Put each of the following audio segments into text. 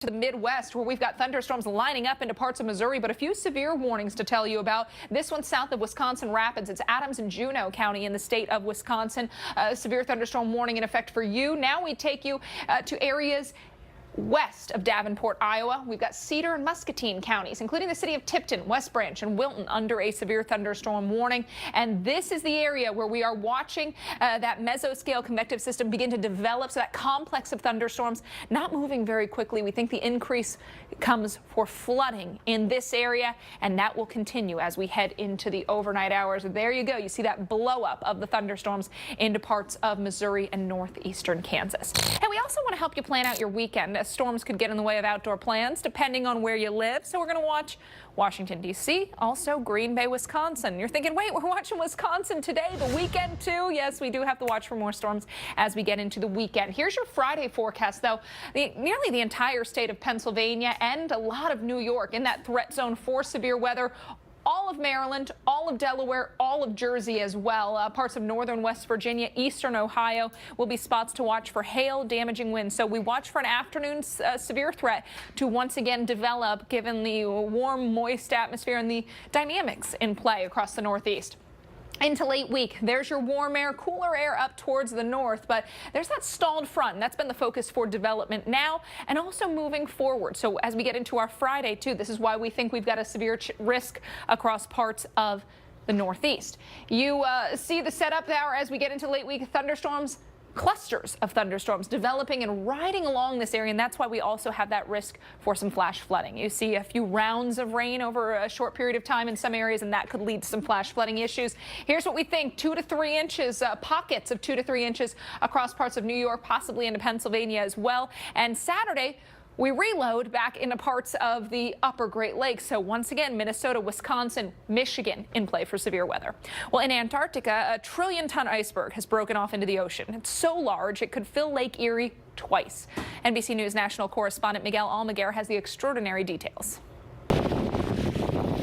to the Midwest, where we've got thunderstorms lining up into parts of Missouri, but a few severe warnings to tell you about. This one south of Wisconsin Rapids. It's Adams and Juneau County in the state of Wisconsin. Severe thunderstorm warning in effect for you. Now we take you to areas west of Davenport, Iowa. We've got Cedar and Muscatine counties, including the city of Tipton, West Branch, and Wilton under a severe thunderstorm warning. And this is the area where we are watching that mesoscale convective system begin to develop. So that complex of thunderstorms not moving very quickly. We think the increase comes for flooding in this area, and that will continue as we head into the overnight hours. There you go. You see that blow up of the thunderstorms into parts of Missouri and northeastern Kansas. And we also want to help you plan out your weekend. Storms could get in the way of outdoor plans depending on where you live. So we're going to watch Washington, D.C., also Green Bay, Wisconsin. You're thinking, wait, we're watching Wisconsin today, the weekend too? Yes, we do have to watch for more storms as we get into the weekend. Here's your Friday forecast, though. Nearly the entire state of Pennsylvania and a lot of New York in that threat zone for severe weather. All of Maryland, all of Delaware, all of Jersey as well. Parts of northern West Virginia, eastern Ohio will be spots to watch for hail, damaging winds. So we watch for an afternoon severe threat to once again develop, given the warm, moist atmosphere and the dynamics in play across the Northeast. Into late week, there's your warm air, cooler air up towards the north, but there's that stalled front, and that's been the focus for development now and also moving forward. So as we get into our Friday, too, this is why we think we've got a severe risk across parts of the Northeast. You see the setup there as we get into late week thunderstorms. Clusters of thunderstorms developing and riding along this area, and that's why we also have that risk for some flash flooding. You see a few rounds of rain over a short period of time in some areas, and that could lead to some flash flooding issues. Here's what we think: 2 to 3 inches, pockets of 2 to 3 inches across parts of New York, possibly into Pennsylvania as well. And Saturday, we reload back into parts of the upper Great Lakes. So once again, Minnesota, Wisconsin, Michigan in play for severe weather. Well, in Antarctica, a trillion-ton iceberg has broken off into the ocean. It's so large it could fill Lake Erie twice. NBC News national correspondent Miguel Almaguer has the extraordinary details.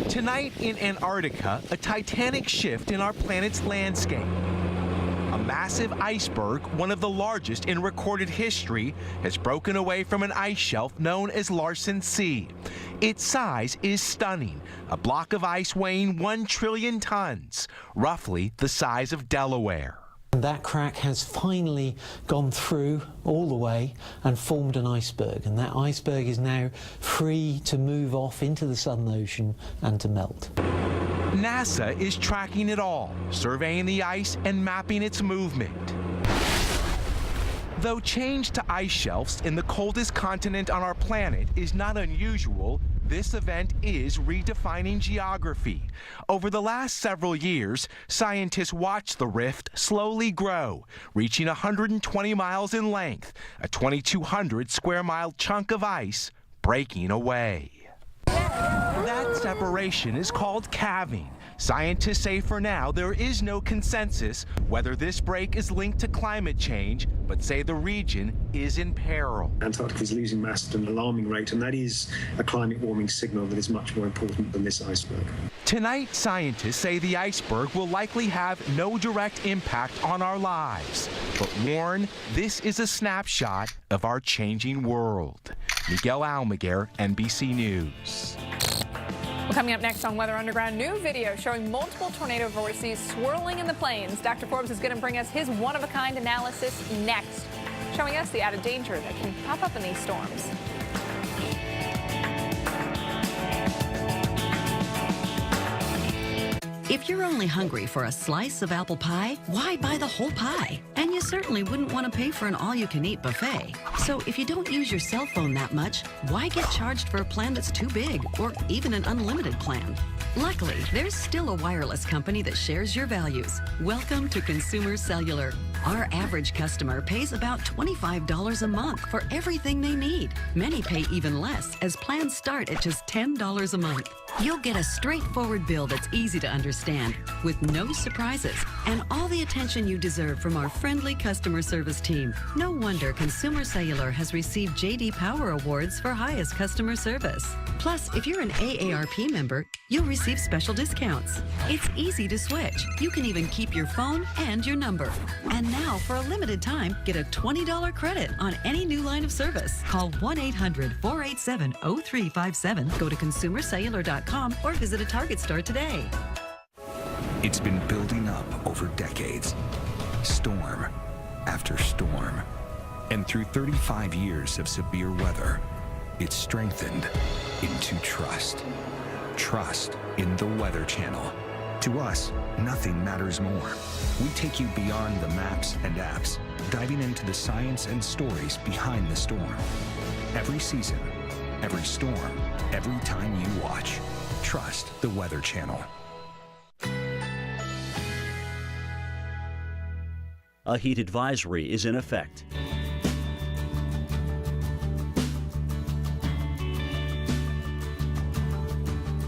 Tonight in Antarctica, a titanic shift in our planet's landscape. A massive iceberg, one of the largest in recorded history, has broken away from an ice shelf known as Larsen C. Its size is stunning, a block of ice weighing 1 trillion tons, roughly the size of Delaware. That crack has finally gone through all the way and formed an iceberg, and that iceberg is now free to move off into the Southern Ocean and to melt. NASA is tracking it all, surveying the ice and mapping its movement. Though change to ice shelves in the coldest continent on our planet is not unusual, this event is redefining geography. Over the last several years, scientists watched the rift slowly grow, reaching 120 miles in length, a 2,200 square mile chunk of ice breaking away. That separation is called calving. Scientists say for now there is no consensus whether this break is linked to climate change, but say the region is in peril. Antarctica is losing mass at an alarming rate, and that is a climate warming signal that is much more important than this iceberg. Tonight, scientists say the iceberg will likely have no direct impact on our lives, but warn this is a snapshot of our changing world. Miguel Almaguer, NBC News. Well, coming up next on Weather Underground, new video showing multiple tornado vortices swirling in the plains. Dr. Forbes is going to bring us his one-of-a-kind analysis next, showing us the added danger that can pop up in these storms. If you're only hungry for a slice of apple pie, why buy the whole pie? And you certainly wouldn't want to pay for an all-you-can-eat buffet. So if you don't use your cell phone that much, why get charged for a plan that's too big, or even an unlimited plan? Luckily, there's still a wireless company that shares your values. Welcome to Consumer Cellular. Our average customer pays about $25 a month for everything they need. Many pay even less, as plans start at just $10 a month. You'll get a straightforward bill that's easy to understand, with no surprises, and all the attention you deserve from our friendly customer service team. No wonder Consumer Cellular has received J.D. Power Awards for highest customer service. Plus, if you're an AARP member, you'll receive special discounts. It's easy to switch. You can even keep your phone and your number. And now, for a limited time, get a $20 credit on any new line of service. Call 1-800-487-0357, go to consumercellular.com, or visit a Target store today. It's been building up over decades, storm after storm. And through 35 years of severe weather, it's strengthened into trust. Trust in the Weather Channel. To us, nothing matters more. We take you beyond the maps and apps, diving into the science and stories behind the storm. Every season, every storm, every time you watch. Trust the Weather Channel. A heat advisory is in effect.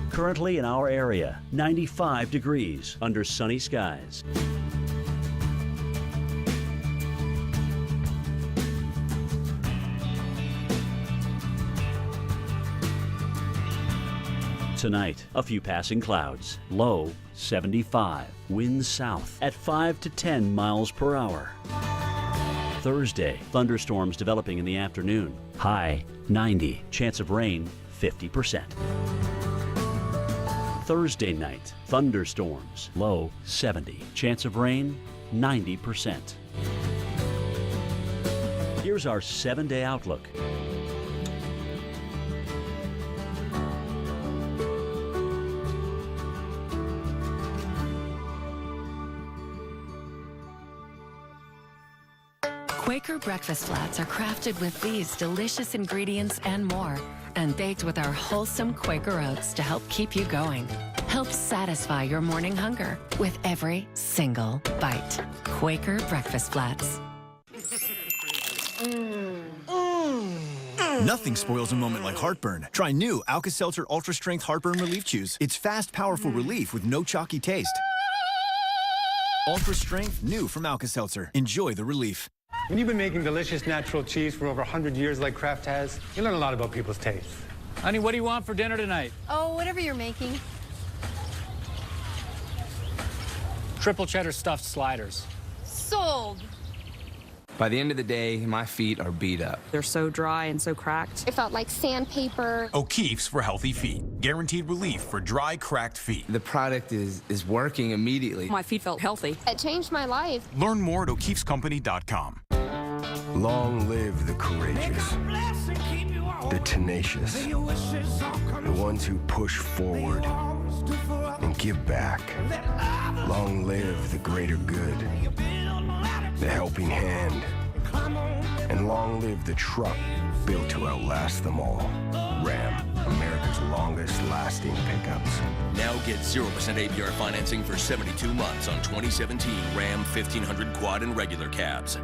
Currently in our area, 95 degrees under sunny skies. Tonight, a few passing clouds. Low 75. Winds south at 5 to 10 miles per hour. Thursday, thunderstorms developing in the afternoon. High 90. Chance of rain 50%. Thursday night, thunderstorms. Low 70. Chance of rain 90%. Here's our 7-day outlook. Quaker breakfast flats are crafted with these delicious ingredients and more, and baked with our wholesome Quaker oats to help keep you going. Help satisfy your morning hunger with every single bite. Quaker breakfast flats. Nothing spoils a moment like heartburn. Try new Alka-Seltzer Ultra Strength Heartburn Relief Chews. It's fast, powerful relief with no chalky taste. Ultra Strength, new from Alka-Seltzer. Enjoy the relief. When you've been making delicious natural cheese for over 100 years like Kraft has, you learn a lot about people's tastes. Honey, what do you want for dinner tonight? Oh, whatever you're making. Triple cheddar stuffed sliders. Sold. By the end of the day, my feet are beat up. They're so dry and so cracked. It felt like sandpaper. O'Keeffe's for healthy feet. Guaranteed relief for dry, cracked feet. The product is working immediately. My feet felt healthy. It changed my life. Learn more at o'keeffescompany.com. Long live the courageous, the tenacious, the ones who push forward and give back. Long live the greater good, the helping hand, and long live the truck built to outlast them all. Ram, America's longest lasting pickups. Now get 0% APR financing for 72 months on 2017 Ram 1500 quad and regular cabs.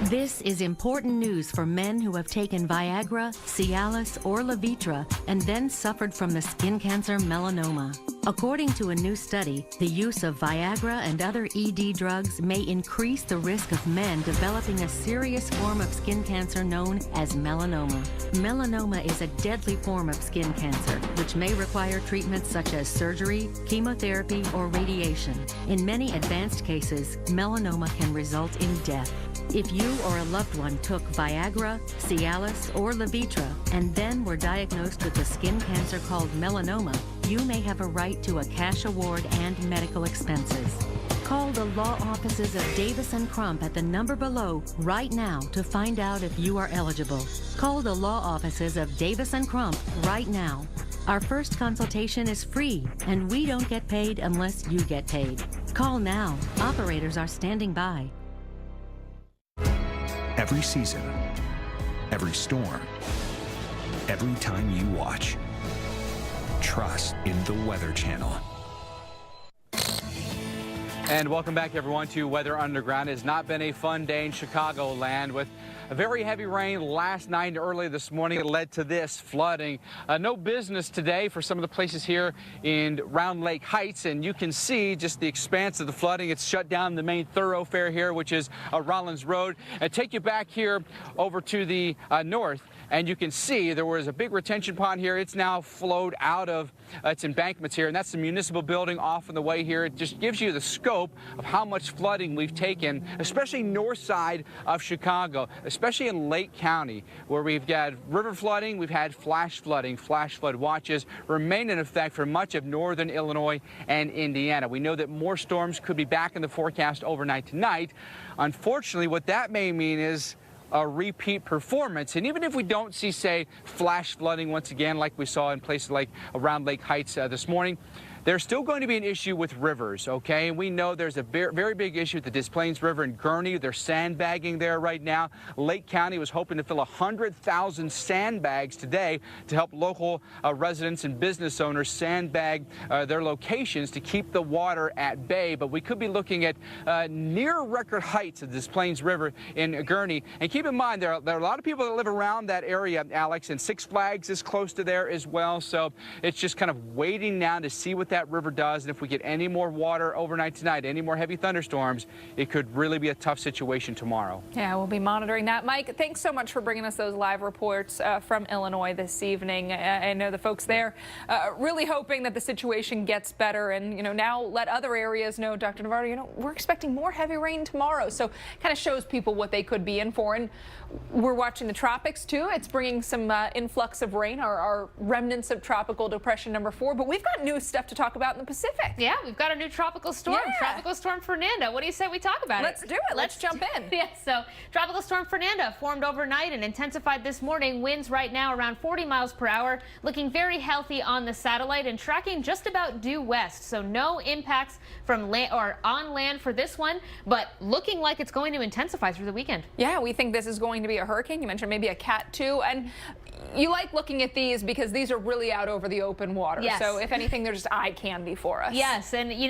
This is important news for men who have taken Viagra, Cialis, or Levitra and then suffered from the skin cancer melanoma. According to a new study, the use of Viagra and other ED drugs may increase the risk of men developing a serious form of skin cancer known as melanoma. Melanoma is a deadly form of skin cancer, which may require treatments such as surgery, chemotherapy, or radiation. In many advanced cases, melanoma can result in death. If you or a loved one took Viagra, Cialis, or Levitra and then were diagnosed with a skin cancer called melanoma, you may have a right to a cash award and medical expenses. Call the law offices of Davis & Crump at the number below right now to find out if you are eligible. Call the law offices of Davis & Crump right now. Our first consultation is free, and we don't get paid unless you get paid. Call now. Operators are standing by. Every season, every storm, every time you watch. Trust in the Weather Channel. And welcome back, everyone, to Weather Underground. It has not been a fun day in Chicagoland with A very heavy rain last night and early this morning. It led to this flooding. No business today for some of the places here in Round Lake Heights, and you can see just the expanse of the flooding. It's shut down the main thoroughfare here, which is Rollins Road. And take you back here over to the north, and you can see there was a big retention pond here. It's now flowed out of its embankments here, and that's the municipal building off on the way here. It just gives you the scope of how much flooding we've taken, especially north side of Chicago, especially in Lake County, where we've got river flooding, we've had flash flooding. Flash flood watches remain in effect for much of northern Illinois and Indiana. We know that more storms could be back in the forecast overnight tonight. Unfortunately, what that may mean is a repeat performance. And even if we don't see, say, flash flooding once again like we saw in places like around Lake Heights this morning, there's still going to be an issue with rivers, okay? And we know there's a very big issue with the Des Plaines River in Gurnee. They're sandbagging there right now. Lake County was hoping to fill 100,000 sandbags today to help local residents and business owners sandbag their locations to keep the water at bay. But we could be looking at near record heights of the Des Plaines River in Gurnee. And keep in mind, there are a lot of people that live around that area, Alex, and Six Flags is close to there as well. So it's just kind of waiting now to see what that river does, and if we get any more water overnight tonight, any more heavy thunderstorms, it could really be a tough situation tomorrow. Yeah, we'll be monitoring that. Mike, thanks so much for bringing us those live reports from Illinois this evening. I know the folks there really hoping that the situation gets better, and now let other areas know, Dr. Navarro, we're expecting more heavy rain tomorrow, so kind of shows people what they could be in for. And we're watching the tropics too. It's bringing some influx of rain, our remnants of tropical depression number 4, but we've got new stuff to talk about in the Pacific. Yeah, we've got a new tropical storm, Tropical Storm Fernando. What do you say we talk about Let's do it. Let's jump in. Yeah, so Tropical Storm Fernando formed overnight and intensified this morning. Winds right now around 40 miles per hour, looking very healthy on the satellite and tracking just about due west. So no impacts from land or on land for this one, but looking like it's going to intensify through the weekend. Yeah, we think this is going to be a hurricane. You mentioned maybe a Cat 2, and you like looking at these because these are really out over the open water. Yes. So if anything, they're just eye candy for us. Yes, and you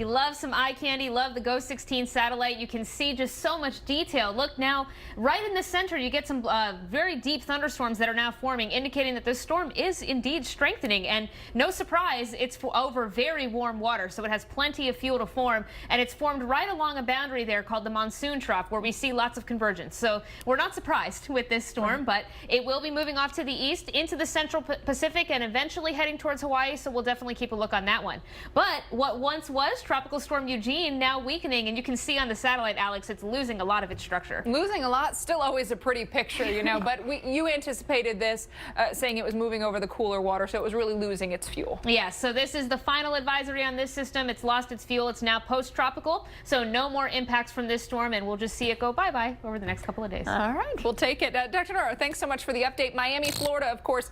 love some eye candy, love the GO 16 satellite. You can see just so much detail. Look now, right in the center, you get some very deep thunderstorms that are now forming, indicating that this storm is indeed strengthening. And no surprise, it's over very warm water, so it has plenty of fuel to form, and it's formed right along a boundary there called the monsoon trough, where we see lots of convergence. So we're not surprised with this storm, but it will be moving off to the east into the central Pacific and eventually heading towards Hawaii, so we'll definitely keep a look on that one. But what once was Tropical Storm Eugene now weakening, and you can see on the satellite, Alex, it's losing a lot of its structure. Losing a lot, still always a pretty picture, but you anticipated this, saying it was moving over the cooler water, so it was really losing its fuel. Yeah, so this is the final advisory on this system. It's lost its fuel. It's now post-tropical, so no more impacts from this storm, and we'll just see it go bye-bye over the next couple of days. All right, we'll take it. Dr. Navarro, thanks so much for the update. Miami, Florida, of course,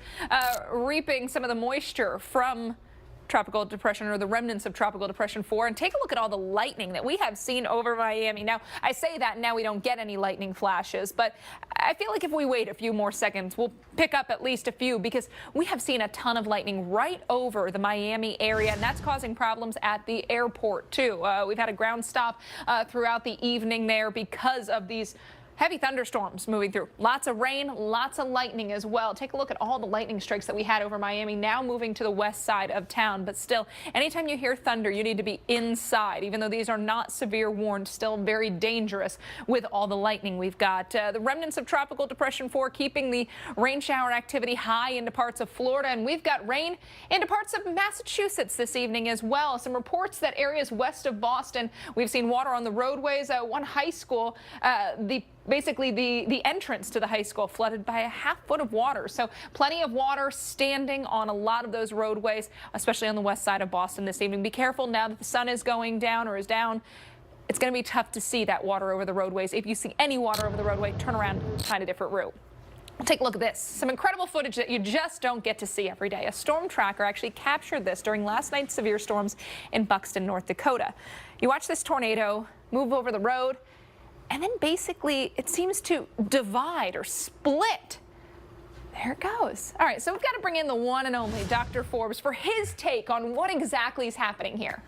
reaping some of the moisture from tropical depression, or the remnants of tropical depression 4, and take a look at all the lightning that we have seen over Miami. Now, I say that now we don't get any lightning flashes, but I feel like if we wait a few more seconds, we'll pick up at least a few, because we have seen a ton of lightning right over the Miami area, and that's causing problems at the airport too. We've had a ground stop throughout the evening there because of these heavy thunderstorms moving through. Lots of rain, lots of lightning as well. Take a look at all the lightning strikes that we had over Miami, now moving to the west side of town. But still, anytime you hear thunder, you need to be inside. Even though these are not severe warned, still very dangerous with all the lightning we've got. The remnants of Tropical Depression 4 keeping the rain shower activity high into parts of Florida, and we've got rain into parts of Massachusetts this evening as well. Some reports that areas west of Boston, we've seen water on the roadways. One high school, basically the entrance to the high school flooded by a half foot of water. So plenty of water standing on a lot of those roadways, especially on the west side of Boston this evening. Be careful now that the sun is going down or is down. It's going to be tough to see that water over the roadways. If you see any water over the roadway, turn around, find a different route. We'll take a look at this. Some incredible footage that you just don't get to see every day. A storm tracker actually captured this during last night's severe storms in Buxton, North Dakota. You watch this tornado move over the road, and then basically it seems to divide or split. There it goes. All right, so we've got to bring in the one and only Dr. Forbes for his take on what exactly is happening here.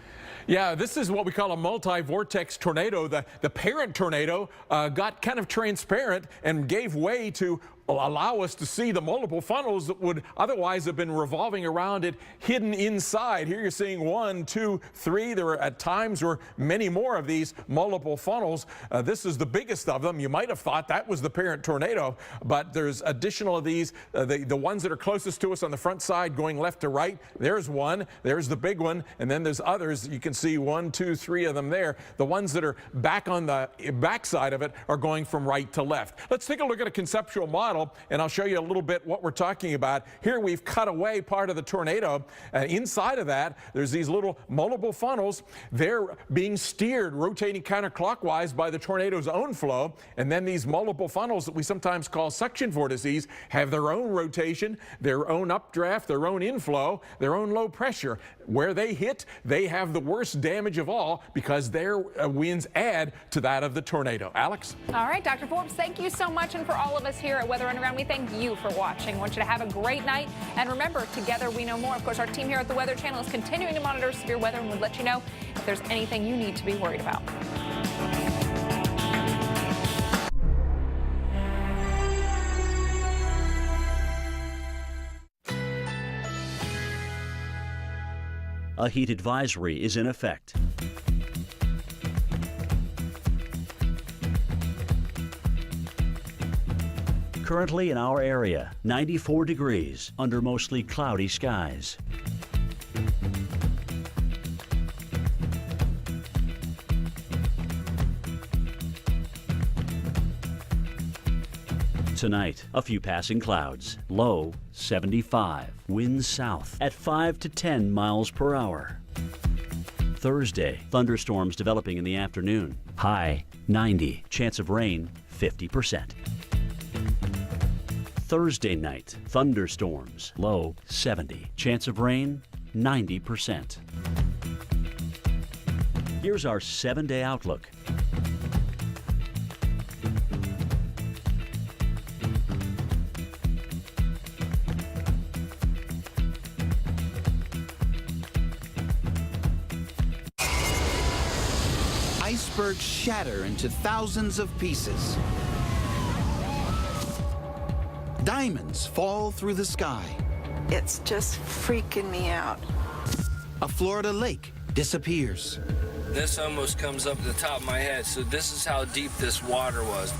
Yeah, this is what we call a multi-vortex tornado. The parent tornado got kind of transparent and gave way to allow us to see the multiple funnels that would otherwise have been revolving around it, hidden inside. Here you're seeing 1, 2, 3. There are at times were many more of these multiple funnels. This is the biggest of them. You might have thought that was the parent tornado, but there's additional of these. The ones that are closest to us on the front side going left to right, there's one. There's the big one, and then there's others. You can see 1, 2, 3 of them there. The ones that are back on the back side of it are going from right to left. Let's take a look at a conceptual model, and I'll show you a little bit what we're talking about. Here we've cut away part of the tornado. Inside of that, there's these little multiple funnels. They're being steered, rotating counterclockwise by the tornado's own flow. And then these multiple funnels that we sometimes call suction vortices have their own rotation, their own updraft, their own inflow, their own low pressure. Where they hit, they have the worst damage of all because their winds add to that of the tornado. Alex? All right, Dr. Forbes, thank you so much. And for all of us here at Weather Underground, we thank you for watching. I want you to have a great night. And remember, together we know more. Of course, our team here at the Weather Channel is continuing to monitor severe weather and would let you know if there's anything you need to be worried about. A heat advisory is in effect. Currently in our area, 94 degrees under mostly cloudy skies. Tonight, a few passing clouds. Low 75. Winds south at 5 to 10 miles per hour. Thursday, thunderstorms developing in the afternoon. High 90. Chance of rain 50%. Thursday night, thunderstorms. Low 70. Chance of rain 90%. Here's our 7-day outlook. Icebergs shatter into thousands of pieces. Diamonds fall through the sky. It's just freaking me out. A Florida lake disappears. This almost comes up to the top of my head, so this is how deep this water was.